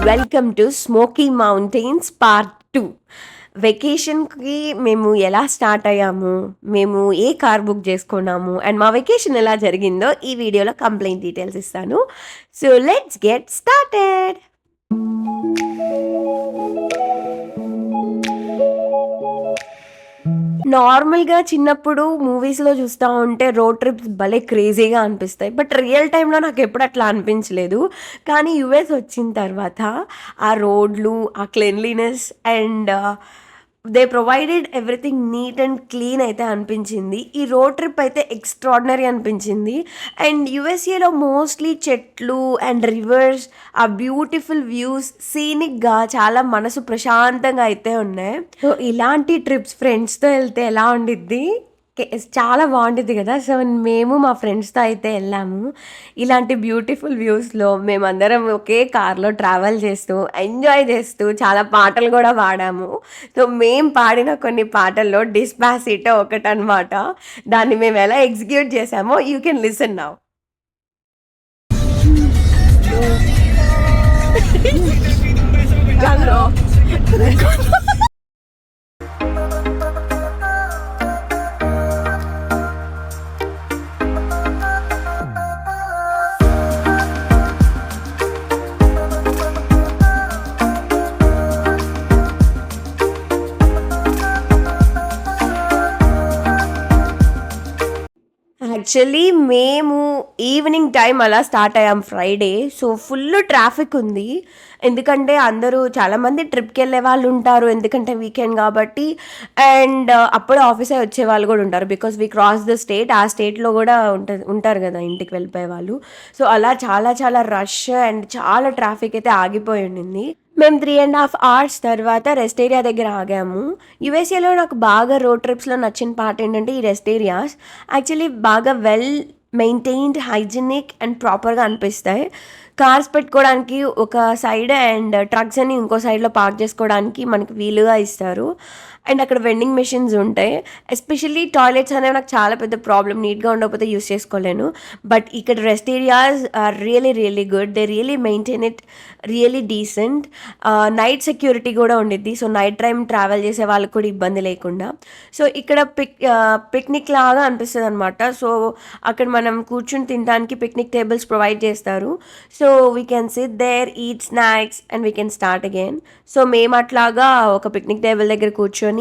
Welcome to smoky mountains part 2. వెకేషన్‌కి మేము ఎలా start అయ్యాము, మేము ఏ కార్ బుక్ చేసుకున్నాము అండ్ మా వెకేషన్ ఎలా జరిగిందో ఈ వీడియోలో కంప్లీట్ డీటెయిల్స్ ఇస్తాను. So let's get started. నార్మల్‌గా చిన్నప్పుడు మూవీస్‌లో చూస్తా ఉంటే రోడ్ ట్రిప్స్ భలే క్రేజీగా అనిపిస్తాయి. బట్ రియల్ టైమ్‌లో నాకెప్పుడు అట్లా అనిపించలేదు. కానీ యూఎస్ వచ్చిన తర్వాత ఆ రోడ్లు, ఆ cleanliness and they provided everything neat and clean అయితే అనిపించింది. ఈ రోడ్ ట్రిప్ అయితే ఎక్స్ట్రార్డినరీ అనిపించింది. అండ్ యూఎస్ఏలో మోస్ట్‌లీ చెట్లు అండ్ రివర్స్, ఆ బ్యూటిఫుల్ వ్యూస్, సీనిక్‌గా చాలా మనసు ప్రశాంతంగా అయితే ఉన్నాయి. సో ఇలాంటి ట్రిప్స్ ఫ్రెండ్స్‌తో వెళ్తే ఎలా ఉండిద్ది? చాలా బాగుండిద్ది కదా! సో మేము మా ఫ్రెండ్స్‌తో అయితే వెళ్ళాము. ఇలాంటి బ్యూటిఫుల్ వ్యూస్‌లో మేమందరం ఒకే కార్‌లో ట్రావెల్ చేస్తూ, ఎంజాయ్ చేస్తూ చాలా పాటలు కూడా పాడాము. సో మేము పాడిన కొన్ని పాటల్లో 'డిస్పాసిటో' ఒకటనమాట. దాన్ని మేము ఎలా ఎగ్జిక్యూట్ చేసామో you can listen now. Actually మేము ఈవినింగ్ టైం అలా స్టార్ట్ అయ్యాం ఫ్రైడే. సో ఫుల్ ట్రాఫిక్ ఉంది. ఎందుకంటే అందరూ చాలామంది ట్రిప్కి వెళ్ళే వాళ్ళు ఉంటారు, ఎందుకంటే వీకెండ్ కాబట్టి. అండ్ అప్పుడే ఆఫీస్ అయి వచ్చే వాళ్ళు కూడా ఉంటారు, because we cross the state. ఆ స్టేట్లో కూడా ఉంటారు కదా ఇంటికి వెళ్ళిపోయే వాళ్ళు. సో అలా చాలా చాలా రష్ అండ్ చాలా ట్రాఫిక్ అయితే ఆగిపోయి ఉండింది. మేము 3.5 అవర్స్ తర్వాత రెస్ట్ ఏరియా దగ్గర ఆగాము. యూఎస్ఏలో నాకు బాగా రోడ్ ట్రిప్స్లో నచ్చిన పార్ట్ ఏంటంటే ఈ రెస్ట్ ఏరియాస్ యాక్చువల్లీ బాగా వెల్ మెయింటైన్డ్, హైజీనిక్ అండ్ ప్రాపర్గా అనిపిస్తాయి. కార్స్ పెట్టుకోవడానికి ఒక సైడ్ అండ్ ట్రక్స్ అని ఇంకో సైడ్లో పార్క్ చేసుకోవడానికి మనకి వీలుగా ఇస్తారు. అండ్ అక్కడ వెండింగ్ మెషిన్స్ ఉంటాయి. ఎస్పెషల్లీ టాయిలెట్స్ అనేవి నాకు చాలా పెద్ద ప్రాబ్లం, నీట్గా ఉండకపోతే యూస్ చేసుకోలేను. బట్ ఇక్కడ rest areas are really really good. They really maintain it really decent. Night security కూడా ఉండిద్ది. సో నైట్ టైం ట్రావెల్ చేసే వాళ్ళకి కూడా ఇబ్బంది లేకుండా. సో ఇక్కడ పిక్నిక్ లాగా అనిపిస్తుంది అనమాట. సో అక్కడ మనం కూర్చుని తినడానికి పిక్నిక్ టేబుల్స్ ప్రొవైడ్ చేస్తారు. So we can sit there, eat snacks and we can start again. So మేము అట్లాగా ఒక పిక్నిక్ టేబుల్ దగ్గర కూర్చొని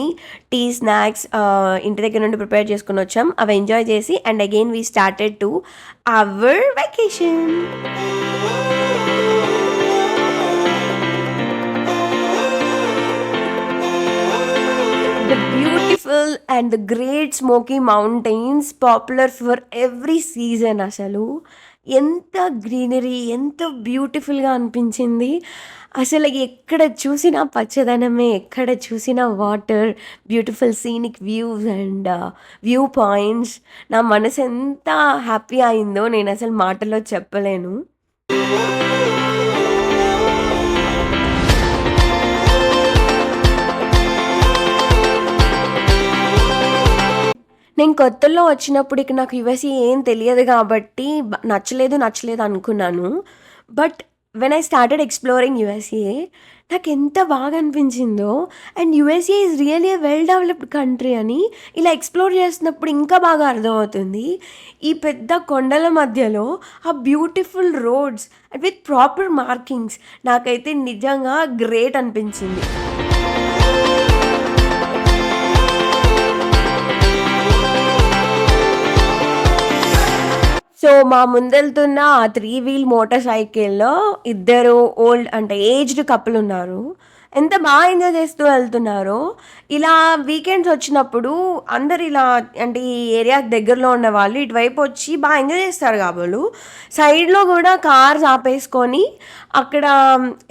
టీ, స్నాక్స్ ఇంటి దగ్గర నుండి ప్రిపేర్ చేసుకుని వచ్చాం. అవి ఎంజాయ్ చేసి and again we started to hour vacation. The beautiful and the great Smoky Mountains, popular for every season. అసలు ఎంత గ్రీనరీ, ఎంత బ్యూటిఫుల్గా అనిపించింది. అసలు ఎక్కడ చూసినా పచ్చదనమే, ఎక్కడ చూసినా water, beautiful scenic views and view points. నా మనసు ఎంత హ్యాపీ అయిందో నేను అసలు మాటల్లో చెప్పలేను. నేను కొత్తలో వచ్చినప్పుడు ఇక నాకు యూఎస్ఏ ఏం తెలియదు కాబట్టి నచ్చలేదు అనుకున్నాను. But when I started exploring USA నాకెంత బాగా అనిపించిందో. And USA is really a well developed country అని ఇలా ఎక్స్‌ప్లోర్ చేస్తున్నప్పుడు ఇంకా బాగా అర్థమవుతుంది. ఈ పెద్ద కొండల మధ్యలో ఆ beautiful roads with proper markings నాకైతే నిజంగా గ్రేట్ అనిపించింది. సో మా ముందెళ్తున్న ఆ 3 వీల్ మోటార్ సైకిల్‌లో ఇద్దరు ఏజ్డ్ కపుల్ ఉన్నారు. ఎంత బాగా ఎంజాయ్ చేస్తూ వెళ్తున్నారో. ఇలా వీకెండ్స్ వచ్చినప్పుడు అందరు ఇలా అంటే ఈ ఏరియాకి దగ్గరలో ఉన్నవాళ్ళు ఇటువైపు వచ్చి బాగా ఎంజాయ్ చేస్తారు కాబోలు. సైడ్‌లో కూడా కార్స్ ఆపేసుకొని అక్కడ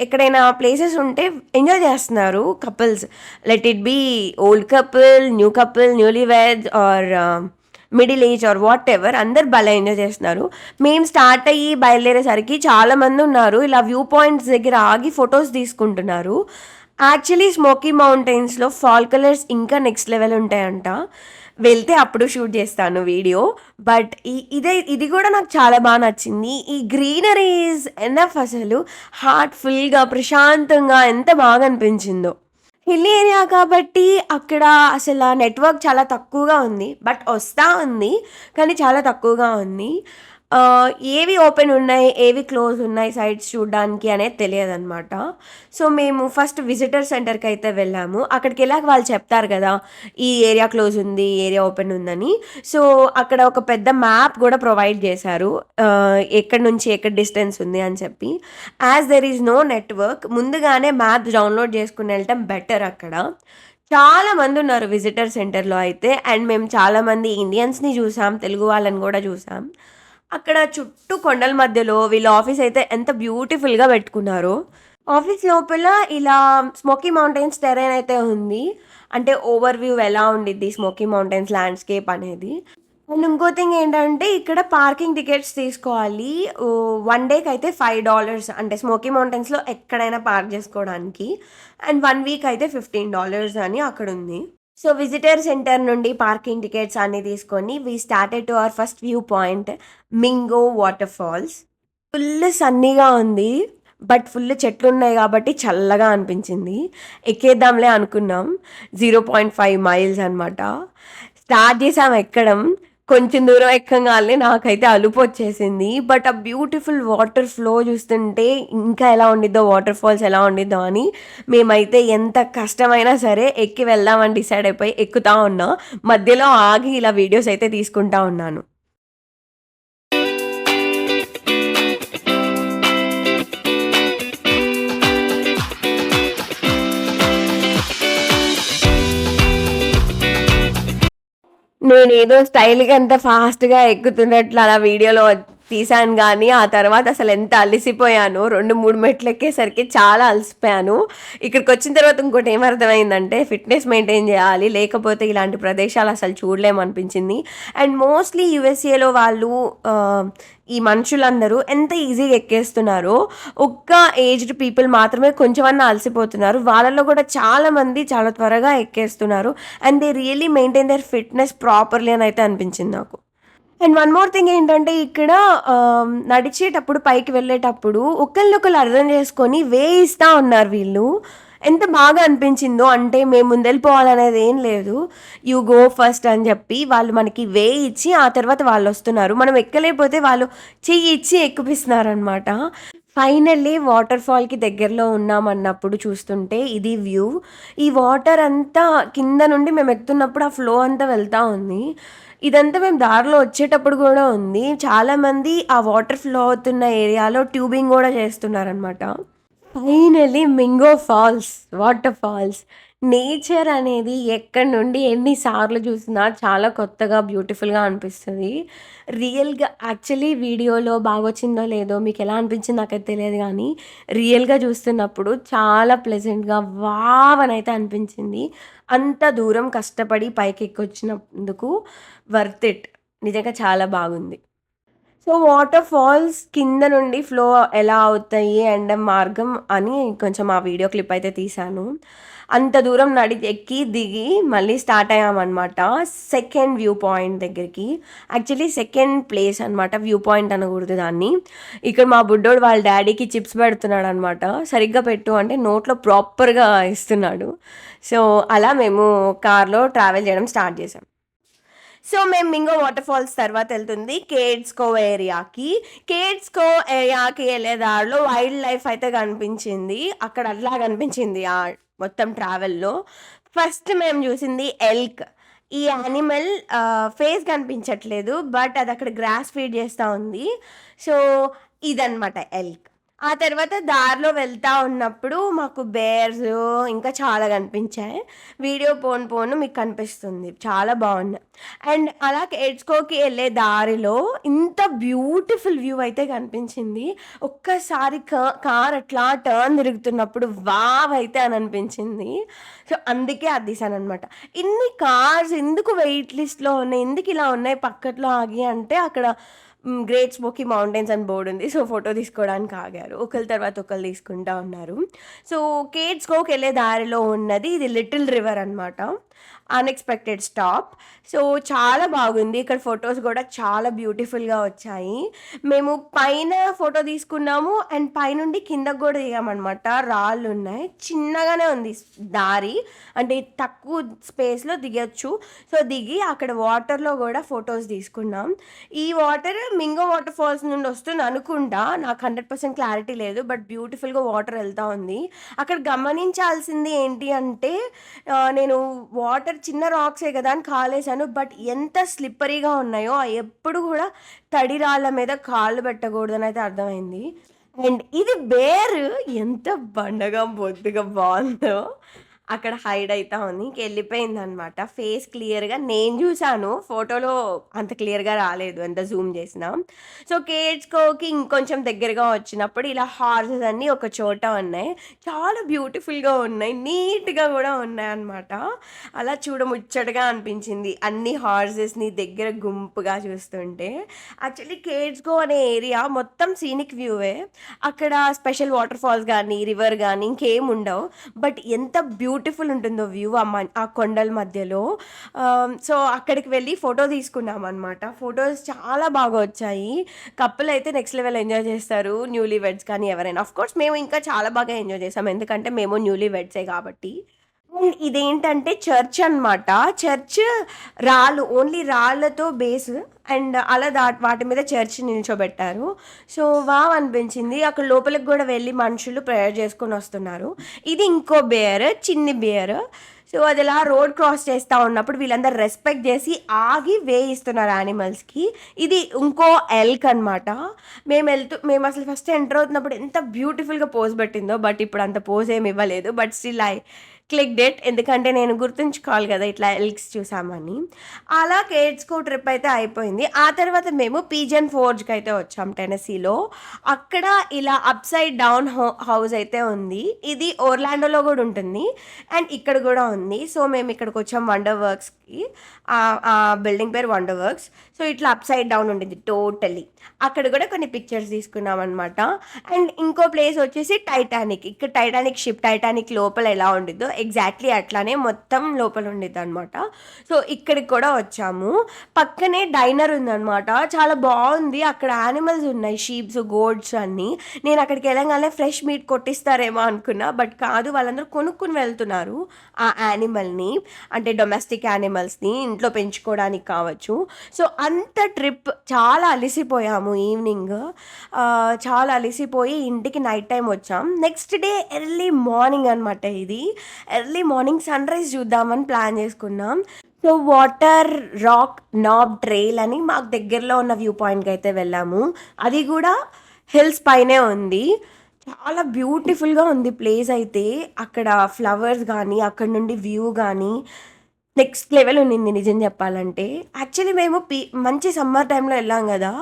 ఎక్కడైనా ప్లేసెస్ ఉంటే ఎంజాయ్ చేస్తున్నారు couples. Let it be old couple, new couple, newlyweds or middle age or whatever, అందరు భలే ఎంజాయ్ చేస్తున్నారు. మేము స్టార్ట్ అయ్యి బయలుదేరేసరికి చాలామంది ఉన్నారు. ఇలా వ్యూ పాయింట్స్ దగ్గర ఆగి ఫొటోస్ తీసుకుంటున్నారు. యాక్చువల్లీ స్మోకీ మౌంటైన్స్లో ఫాల్ కలర్స్ ఇంకా నెక్స్ట్ లెవెల్ ఉంటాయంట. వెళ్తే అప్పుడు షూట్ చేస్తాను వీడియో. బట్ ఇది కూడా నాకు చాలా బాగా నచ్చింది. ఈ గ్రీనరీ ఈజ్ ఎనఫ్ అసలు. హార్ట్ ఫుల్‌గా ప్రశాంతంగా ఎంత బాగా అనిపించిందో. హిల్ ఏరియా కాబట్టి అక్కడ అసల నెట్‌వర్క్ చాలా తక్కువగా ఉంది. బట్ వస్తా ఉంది. కానీ చాలా తక్కువగా ఉంది. ఏవి ఓపెన్ ఉన్నాయి, ఏవి క్లోజ్ ఉన్నాయి సైట్స్ చూడ్డానికి అనేది తెలియదనమాట. సో, మేము ఫస్ట్ విజిటర్ సెంటర్‌కైతే వెళ్ళాము. అక్కడికెళ్ళాక వాళ్ళు చెప్తారు గదా! ఈ ఏరియా క్లోజ్ ఉంది, ఈ ఏరియా ఓపెన్ ఉందని. సో, అక్కడ ఒక పెద్ద మ్యాప్ గూడా ప్రొవైడ్ జేశారు. ఎక్కడి నుంచి ఎక్కడ డిస్టెన్స్ ఉంది అని చెప్పి. As there is no network ముందుగానే మ్యాప్స్ డౌన్‌లోడ్ చేసుకొని వెళ్ళటం బెటర్ అక్కడ. చాలా మందున్నారు విజిటర్ సెంటర్‌లో అయితే. అండ్ మేము చాలామంది ఇండియన్స్‌ని చూసాం. తెలుగు వాళ్ళని గూడా చూసాం. అక్కడ చుట్టూ కొండల మధ్యలో వీళ్ళ ఆఫీస్ అయితే ఎంత బ్యూటిఫుల్‌గా పెట్టుకున్నారో. ఆఫీస్ లోపల ఇలా స్మోకీ మౌంటైన్స్ టెర్రైన్ అయితే ఉంది. అంటే ఓవర్ వ్యూ ఎలా ఉండిద్ది స్మోకీ మౌంటైన్స్ ల్యాండ్‌స్కేప్ అనేది. అండ్ ఇంకో థింగ్ ఏంటంటే ఇక్కడ పార్కింగ్ టికెట్స్ తీసుకోవాలి. వన్ డేకైతే $5 అంటే స్మోకీ మౌంటైన్స్‌లో ఎక్కడైనా పార్క్ చేసుకోవడానికి. అండ్ 1 వీక్ అయితే $15 అని అక్కడుంది. సో, విజిటర్ సెంటర్ నుండి పార్కింగ్ టికెట్స్ అన్నీ తీసుకొని we started to our first view point Mingo water falls. Full సన్నీగా ఉంది. బట్ ఫుల్ చెట్లున్నాయి కాబట్టి చల్లగా అనిపించింది. ఎక్కేద్దాంలే అనుకున్నాం. 0.5 మైల్స్ అనమాట. స్టార్ట్ చేసాం ఎక్కడం. కొంచెం దూరం ఎక్కంగాల్నే నాకైతే అలుపొచ్చేసింది. బట్ ఆ బ్యూటిఫుల్ వాటర్ ఫ్లో చూస్తుంటే ఇంకా ఎలా ఉండిద్దో వాటర్ ఫాల్స్ ఎలా ఉండిద్దో అని మేమైతే ఎంత కష్టమైనా సరే ఎక్కి వెళ్దామని డిసైడ్ అయిపోయి ఎక్కుతా ఉన్నా. మధ్యలో ఆగి ఇలా వీడియోస్ అయితే తీసుకుంటా ఉన్నాను. నేనేదో స్టైల్‌గా అంత ఫాస్ట్‌గా ఎక్కుతున్నట్లు అలా వీడియోలో తీశాను గానీ, ఆ తర్వాత అసలెంత అలిసిపోయానో 2, 3 మెట్లెక్కేసరికి చాలా అలసిపోయాను. ఇక్కడికొచ్చిన తర్వాత ఇంకోటి ఏమర్థమైందంటే ఫిట్‌నెస్ మెయింటైన్ జేయాలి. లేకపోతే ఇలాంటి ప్రదేశాలు అసలు చూడలేమనిపించింది. అండ్ మోస్ట్‌లీ యూఎస్ఏలో వాళ్ళు ఈ మనుషులందరూ ఎంత ఈజీగా ఎక్కేస్తున్నారో, ఒక్క ఏజ్డ్ పీపుల్ మాత్రమే కొంచెమన్నా అలసిపోతున్నారు. వాళ్ళలో కూడా చాలామంది చాలా త్వరగా ఎక్కేస్తున్నారు. And they really maintain their fitness properly అనయితే అనిపించింది నాకు. అండ్ వన్ మోర్ థింగ్ ఏంటంటే ఇక్కడ నడిచేటప్పుడు పైకి వెళ్ళేటప్పుడు ఒకళ్ళనొకళ్ళు అర్థం చేసుకొని వే ఇస్తా ఉన్నారు వీళ్ళు. ఎంత బాగా అనిపించిందో అంటే మేము ముందెళ్ళిపోవాలనేది ఏం లేదు. యూ గో ఫస్ట్ అని చెప్పి వాళ్ళు మనకి వే ఇచ్చి ఆ తర్వాత వాళ్ళొస్తున్నారు. మనం ఎక్కలేకపోతే వాళ్ళు చెయ్యి ఇచ్చి ఎక్కిపిస్తున్నారనమాట. ఫైనల్లీ వాటర్ ఫాల్‌కి దగ్గరలో ఉన్నామన్నప్పుడు చూస్తుంటే ఇది వ్యూ. ఈ వాటర్ అంతా కింద నుండి మేము ఎక్కుతున్నప్పుడు ఆ ఫ్లో అంతా వెళ్తా ఉంది. ఇదంతా మేము దారిలో వచ్చేటప్పుడు గూడా ఉంది. చాలామంది ఆ వాటర్ ఫ్లో అవుతున్న ఏరియాలో ట్యూబింగ్ గూడా చేస్తున్నారనమాట. Finally Mingo falls, water falls. Nature అనేది ఎక్కడి నుండి ఎన్ని సార్లు చూసినా చాలా కొత్తగా, బ్యూటిఫుల్‌గా అనిపిస్తది. రియల్‌గా యాక్చువల్లీ వీడియోలో బాగొచ్చిందో లేదో మీకెలా అనిపించిందో నాకైతే తెలియదు గానీ, రియల్‌గా చూస్తున్నప్పుడు చాలా ప్లెజెంట్‌గా వావ్! అనైతే అనిపించింది. అంత దూరం కష్టపడి పైకెక్కొచ్చినందుకు వర్త్ ఇట్. నిజంగా చాలా బాగుంది. సో, వాటర్ ఫాల్స్ కింద నుండి ఫ్లో ఎలా అవుతాయి అండ్ మార్గం అని కొంచెం ఆ వీడియో క్లిప్ అయితే తీశాను. అంత దూరం ఎక్కి, దిగి మళ్ళీ స్టార్ట్ అయ్యామనమాట. సెకండ్ వ్యూ పాయింట్ దగ్గరికి. యాక్చువల్లీ సెకండ్ ప్లేస్ అనమాట. వ్యూ పాయింట్ అనకూడదు దాన్ని. ఇక్కడ మా బుడ్డోడు వాళ్ళ డ్యాడీకి చిప్స్ పెడుతున్నాడనమాట. సరిగ్గా పెట్టు అంటే నోట్లో ప్రాపర్‌గా ఇస్తున్నాడు. సో, అలా మేము కార్‌లో ట్రావెల్ చేయడం స్టార్ట్ చేసాం. సో, మేము మింగో వాటర్ ఫాల్స్ తర్వాతెళ్తుంది కేడ్స్ కోవ్ ఏరియాకి. కేడ్స్ కోవ్ ఏరియాకి యెళ్ళే దారిలో వైల్డ్ లైఫ్ అయితే కనిపించింది. అక్కడ అట్లా కనిపించింది మొత్తం ట్రావెల్‌లో. ఫస్ట్ మేము చూసింది ఎల్క్. ఈ యానిమల్ ఫేస్ కనిపించట్లేదు. బట్ అదక్కడ గ్రాస్ ఫీడ్ చేస్తా ఉంది. సో, ఇదనమాట ఎల్క్. ఆ తర్వాత దారిలో వెళ్తా ఉన్నప్పుడు మాకు బేర్స్ ఇంకా చాలా కనిపించాయి. వీడియో పోను మీకు కనిపిస్తుంది. చాలా బాగున్నాయి. అండ్ అలా కేడ్స్‌కోకి యెళ్ళే దారిలో ఇంత బ్యూటిఫుల్ వ్యూ అయితే కనిపించింది. ఒక్కసారి కార్ అట్లా టర్న్ తిరుగుతున్నప్పుడు వావ్! అయితే అని అనిపించింది. సో, అందుకే అది తీశాననమాట. ఇన్ని కార్స్ ఎందుకు వెయిట్ లిస్ట్‌లో ఉన్నాయి? ఎందుకు ఇలా ఉన్నాయి పక్కట్లో ఆగి అంటే అక్కడ గ్రేట్ స్మోకీ మౌంటైన్స్ అని బోర్డ్ ఉంది. సో, ఫోటో తీసుకోవడానికి ఆగారు. ఒకళ్ళ తర్వాత ఒకళ్ళు తీసుకుంటా ఉన్నారు. సో, కేడ్స్‌గోకి వెళ్ళే దారిలో ఉన్నది ఇది లిటిల్ రివర్ అనమాట. Unexpected stop. సో, చాలా బాగుంది. ఇక్కడ ఫోటోస్ గూడా చాలా బ్యూటిఫుల్‌గా వచ్చాయి. మేము పైన ఫోటో తీసుకున్నాము. అండ్ పైనుండి కిందకి గూడా దిగామనమాట. రాళ్ళున్నాయి. చిన్నగానే ఉంది దారి. అంటే తక్కువ స్పేస్‌లో దిగొచ్చు. సో, దిగి అక్కడ వాటర్‌లో గూడా ఫోటోస్ తీసుకున్నాం. ఈ వాటర్ మింగో వాటర్ ఫాల్స్ నుండి వస్తుంది అనుకుంటా. నాకు 100% క్లారిటీ లేదు. బట్ బ్యూటిఫుల్‌గా వాటర్ ఎళ్తా ఉంది. అక్కడ గమనించాల్సింది ఏంటి అంటే నేను వాటర్ చిన్న రాక్సే కదా అని కాలేసాను. బట్ ఎంత స్లిప్పరీగా ఉన్నాయో ఎప్పుడు కూడా తడి రాళ్ళ మీద కాళ్ళు పెట్టకూడదనైతే అర్థమైంది. అండ్ ఇది బేర్ ఎంత బండగా, బొద్దుగా బావుందో. అక్కడ హైడ్ అయితా ఉంది. ఇంకెళ్ళిపోయిందనమాట. ఫేస్ క్లియర్‌గా నేను జూసాను. ఫోటోలో అంత క్లియర్‌గా రాలేదు ఎంత జూమ్ చేసినా. సో, కేడ్స్‌కోకి ఇంకొంచెం దగ్గరగా వచ్చినప్పుడు ఇలా హార్సెస్ అన్నీ ఒక చోట ఉన్నాయి. చాలా బ్యూటిఫుల్‌గా ఉన్నాయి. నీట్‌గా గూడా ఉన్నాయన్నమాట. అలా చూడముచ్చటగా అనిపించింది. అన్ని హార్సెస్‌ని దగ్గర గుంపుగా చూస్తుంటే. యాక్చువల్లీ కేడ్స్‌గో అనే ఏరియా మొత్తం సీనిక్ వ్యూవే. అక్కడ స్పెషల్ వాటర్ ఫాల్స్ గానీ, రివర్ గానీ ఇంకేముండవు. బట్ ఎంత బ్యూటిఫుల్ ఉంటుందో వ్యూ ఆ కొండల మధ్యలో. సో, అక్కడికి వెళ్ళి ఫోటో తీసుకున్నామనమాట. ఫోటోస్ చాలా బాగా వచ్చాయి. కపుల్ అయితే నెక్స్ట్ లెవెల్ ఎంజాయ్ చేస్తారు. న్యూలీ వెడ్స్ కానీ ఎవరైనా. ఆఫ్‌కోర్స్ మేము ఇంకా చాలా బాగా ఎంజాయ్ చేసాం. ఎందుకంటే మేము న్యూలీ వెడ్సే కాబట్టి. ఇదేంటంటే చర్చ్ అనమాట. చర్చ్ ఓన్లీ రాళ్ళతో బేస్. అండ్ అలా వాటి మీద చర్చ్ నిల్చోబెట్టారు. సో, వావ్ అనిపించింది. అక్కడ లోపలికి గూడా వెళ్ళి మనుషులు ప్రేయర్ చేసుకొనొస్తున్నారు. ఇది ఇంకో బేర్, చిన్ని బేర్. సో, అదలా రోడ్ క్రాస్ చేస్తా ఉన్నప్పుడు వీళ్ళందరూ రెస్పెక్ట్ చేసి ఆగి వే ఇస్తున్నారు యానిమల్స్‌కి. ఇది ఇంకో ఎల్క్ అనమాట. మేమసలు ఫస్ట్ ఎంటర్ అవుతున్నప్పుడు ఎంత బ్యూటిఫుల్‌గా పోజ్ పెట్టిందో. బట్ ఇప్పుడు అంత పోజ్ ఏమి ఇవ్వలేదు. But still clicked it. ఎందుకంటే నేను గుర్తుంచుకోవాలి కదా ఇట్లా ఎల్క్స్ చూసామని. అలా కేడ్స్‌కో ట్రిప్ అయితే అయిపోయింది. ఆ తర్వాత మేము పీజన్ ఫోర్జ్‌కి అయితే వచ్చాం టెనెసీలో. అక్కడ ఇలా అప్‌సైడ్ డౌన్ హౌస్ అయితే ఉంది. ఇది ఒర్లాండోలో గూడా ఉంటుంది. అండ్ ఇక్కడ గూడా ఉంది. సో, మేము ఇక్కడికొచ్చాం వండర్ వర్క్స్‌కి. ఆ బిల్డింగ్ పేరు వండర్ వర్క్స్. సో, ఇట్లా అప్‌సైడ్ డౌన్ ఉండిద్ది టోటలీ. అక్కడ గూడా కొన్ని పిక్చర్స్ తీసుకున్నామనమాట. అండ్ ఇంకో ప్లేస్ వచ్చేసి టైటానిక్. ఇక్కడ టైటానిక్ లోపల ఎలా ఉండిద్దో ఎగ్జాక్ట్‌లీ అట్లానే మొత్తం లోపల ఉండిద్దనమాట. సో, ఇక్కడికి కూడా వచ్చాము. పక్కనే డైనర్ ఉందనమాట. చాలా బావుంది. అక్కడ యానిమల్స్ ఉన్నాయి. షీప్స్, గోట్స్ అన్నీ. నేను అక్కడికి వెళ్ళంగానే ఫ్రెష్ మీట్ కొట్టిస్తారేమో అనుకున్నా. బట్ కాదు, వాళ్ళందరూ కొనుక్కొని వెళ్తున్నారు ఆ యానిమల్‌ని. అంటే డొమెస్టిక్ యానిమల్స్‌ని ఇంట్లో పెంచుకోవడానికి కావచ్చు. సో, అంత ట్రిప్ చాలా అలిసిపోయాము ఈవినింగ్. చాలా అలిసిపోయి ఇంటికి నైట్ టైమ్ వచ్చాం. నెక్స్ట్ డే ఎర్లీ మార్నింగ్ అనమాట ఇది. ఎర్లీ మార్నింగ్ సన్‌రైజ్ చూద్దామని ప్లాన్ చేసుకున్నాం. So, water rock knob trail అని మాకు దగ్గరలో ఉన్న వ్యూ పాయింట్‌కి అయితే వెళ్ళాము. అది కూడా హిల్స్ పైనే ఉంది. చాలా బ్యూటిఫుల్‌గా ఉంది ప్లేస్ అయితే. అక్కడ ఫ్లవర్స్ గానీ, అక్కడ నుండి వ్యూ గానీ నెక్స్ట్ లెవెల్ ఉండింది నిజం చెప్పాలంటే. యాక్చువల్లీ మేము మంచి సమ్మర్ టైంలో వెళ్ళాం కదా!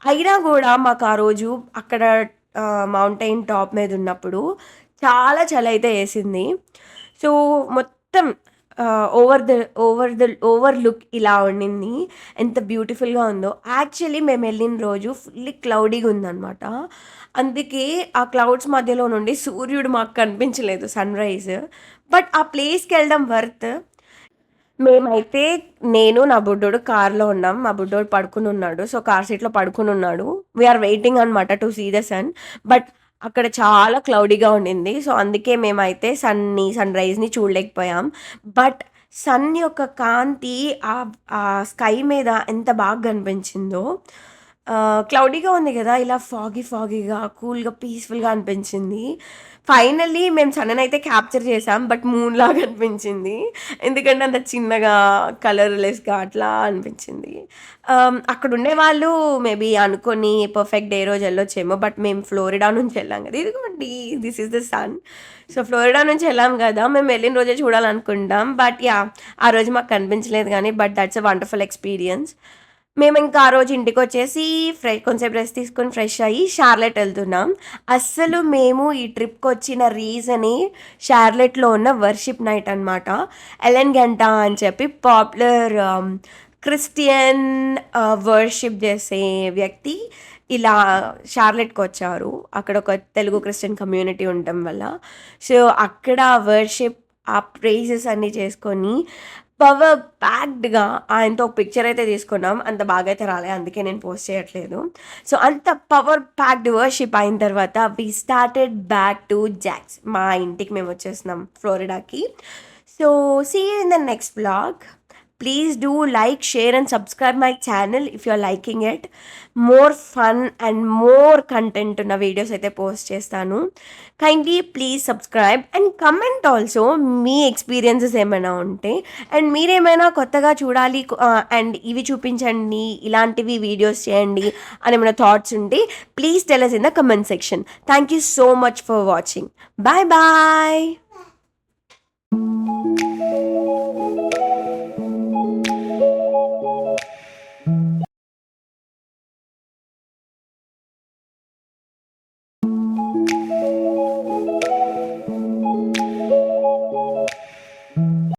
అయినా కూడా మాకు ఆ రోజు అక్కడ మౌంటైన్ టాప్ మీద ఉన్నప్పుడు చాలా చలైతే వేసింది. సో, మొత్తం ఓవర్ లుక్ ఇలా ఉండింది. ఎంత బ్యూటిఫుల్‌గా ఉందో. యాక్చువల్లీ మేము వెళ్ళిన రోజు ఫుల్లీ క్లౌడీగా ఉందనమాట. అందుకే ఆ క్లౌడ్స్ మధ్యలో నుండి సూర్యుడు మాకు కనిపించలేదు సన్‌రైజ్. బట్ ఆ ప్లేస్‌కి వెళ్ళడం వర్త్. మేమైతే నేను, నా బుడ్డోడు కార్‌లో ఉన్నాం. మా బుడ్డోడు పడుకునున్నాడు. సో, కార్ సీట్‌లో పడుకునున్నాడు. వి ఆర్ వెయిటింగ్ అనమాట to see the sun. But అక్కడ చాలా క్లౌడీగా ఉండింది. సో, అందుకే మేమైతే సన్‌రైజ్‌ని చూడలేకపోయాం. బట్ సన్ యొక్క కాంతి ఆ స్కై మీద ఎంత బాగా కనిపించిందో. క్లౌడీగా ఉంది కదా! ఇలా ఫాగీగా, కూల్‌గా, పీస్‌ఫుల్‌గా అనిపించింది. ఫైనల్లీ మేము సన్‌నైతే క్యాప్చర్ చేసాం. బట్ మూన్‌లాగా అనిపించింది. ఎందుకంటే అంత చిన్నగా, కలర్‌లెస్‌గా అట్లా అనిపించింది. అక్కడుండే వాళ్ళు మేబీ అనుకోని పర్ఫెక్ట్ డే రోజు వెళ్ళొచ్చేమో. బట్ మేము ఫ్లోరిడా నుంచి వెళ్ళాం కదా! ఇదిగోండి this is the sun. So, Florida నుంచి వెళ్ళాం కదా! మేము వెళ్ళిన రోజే చూడాలనుకుంటాం. But yeah! ఆ రోజు మాకు కనిపించలేదు గానీ but that's a wonderful experience. మేమింకా ఆ రోజు ఇంటికొచ్చేసి కొంసేపు రెస్ట్ తీసుకొని ఫ్రెష్ అయ్యి షార్లెట్ వెళ్తున్నాం. అస్సలు మేము ఈ ట్రిప్‌కొచ్చిన రీజనే షార్లెట్‌లో ఉన్న వర్షిప్ నైట్ అనమాట. ఎలెన్ గంటా అని చెప్పి పాపులర్ క్రిస్టియన్ వర్షిప్ చేసే వ్యక్తి ఇలా షార్లెట్‌కి వచ్చారు. అక్కడ ఒక తెలుగు క్రిస్టియన్ కమ్యూనిటీ ఉండటం వల్ల. సో, అక్కడ వర్షిప్ ఆ ప్రైజెస్ అన్నీ చేసుకొని పవర్ ప్యాక్డ్‌గా ఆయనతో ఒక పిక్చర్ అయితే తీసుకున్నాం. అంత బాగా అయితే రాలే. అందుకే నేను పోస్ట్ చేయట్లేదు. సో, అంత పవర్ ప్యాక్డ్ వర్షిప్ అయిన తర్వాత we started back to Jacks. మా ఇంటికి మేము వచ్చేసినాం ఫ్లోరిడాకి. So, see you in the next vlog. Please do like, share and subscribe my channel if you are liking it. More fun and more content ఉన్న videos అయితే post చేస్తాను. Kindly please subscribe and comment also me experiences ఏమైనా ఉంటే, and మీరేమైనా కొత్తగా చూడాలి and ఇవి చూపించండి, ఇలాంటివి వీడియోస్ చేయండి అని ఏమైనా థాట్స్ ఉంటే please tell us in the comment section. Thank you so much for watching. Bye bye.